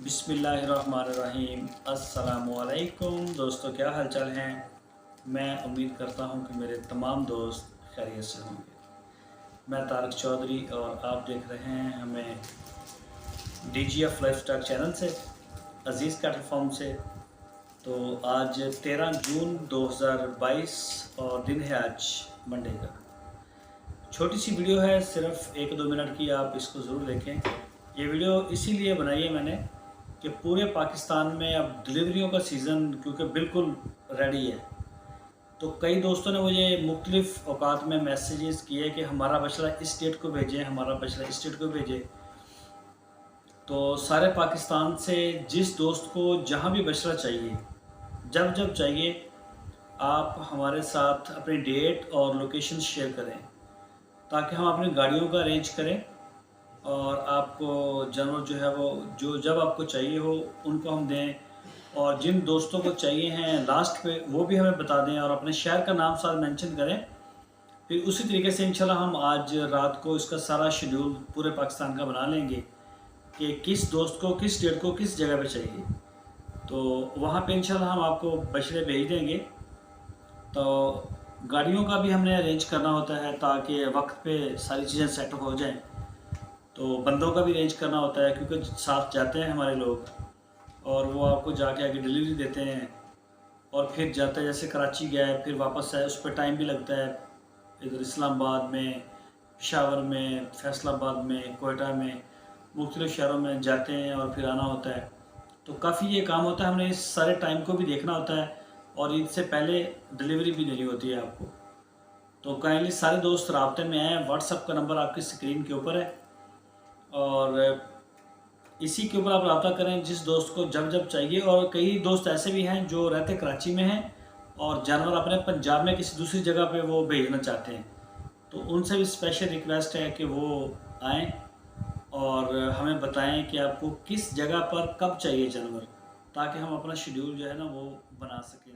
बिस्मिल्लाहिर्रहमानिर्रहीम। अस्सलामुअलैकुम दोस्तों, क्या हाल चाल हैं। मैं उम्मीद करता हूं कि मेरे तमाम दोस्त खैरियत से होंगे। मैं तारिक चौधरी और आप देख रहे हैं हमें DGF लाइफस्टाइल चैनल से, अज़ीज़ कैटल फार्म से। तो आज 13 जून 2022 और दिन है आज मंडे का। छोटी सी वीडियो है, सिर्फ 1-2 मिनट की, आप इसको ज़रूर देखें। ये वीडियो इसीलिए बनाई है मैंने कि पूरे पाकिस्तान में अब डिलीवरियों का सीज़न क्योंकि बिल्कुल रेडी है। तो कई दोस्तों ने मुझे मुख्तलिफ़ औकात में मैसेजेस किए कि हमारा बछड़ा इस डेट को भेजें, हमारा बछड़ा इस डेट को भेजें। तो सारे पाकिस्तान से जिस दोस्त को जहाँ भी बछड़ा चाहिए, जब जब चाहिए, आप हमारे साथ अपनी डेट और लोकेशन शेयर करें ताकि हम अपनी गाड़ियों का अरेंज करें और आपको जानवर जो है वो जो जब आपको चाहिए हो उनको हम दें। और जिन दोस्तों को चाहिए हैं लास्ट पे वो भी हमें बता दें और अपने शहर का नाम साथ मेंशन करें। फिर उसी तरीके से इंशाल्लाह हम आज रात को इसका सारा शेड्यूल पूरे पाकिस्तान का बना लेंगे कि किस दोस्त को किस डेट को किस जगह पे चाहिए। तो वहाँ पे इंशाल्लाह हम आपको बछड़े भेज देंगे। तो गाड़ियों का भी हमने अरेंज करना होता है ताकि वक्त पे सारी चीज़ें सेट हो जाएं। तो बंदों का भी अरेंज करना होता है क्योंकि साथ जाते हैं हमारे लोग और वो आपको जाके आगे डिलीवरी देते हैं और फिर जाता है। जैसे कराची गया है फिर वापस आए, उस पर टाइम भी लगता है। इधर इस्लामाबाद में, पेशावर में, फैसलाबाद में, कोयटा में, मुख्तलिफ़ शहरों में जाते हैं और फिर आना होता है। तो काफ़ी ये काम होता है, हमने इस सारे टाइम को भी देखना होता है और ईद से पहले डिलीवरी भी देनी होती है आपको। तो काइंडली सारे दोस्त राब्ते में आएँ। व्हाट्सएप का नंबर आपकी स्क्रीन के ऊपर है और इसी के ऊपर आप रब्ता करें जिस दोस्त को जब जब चाहिए। और कई दोस्त ऐसे भी हैं जो रहते कराची में हैं और जानवर अपने पंजाब में किसी दूसरी जगह पे वो भेजना चाहते हैं। तो उनसे भी स्पेशल रिक्वेस्ट है कि वो आएँ और हमें बताएं कि आपको किस जगह पर कब चाहिए जानवर, ताकि हम अपना शेड्यूल जो है ना वो बना सकें।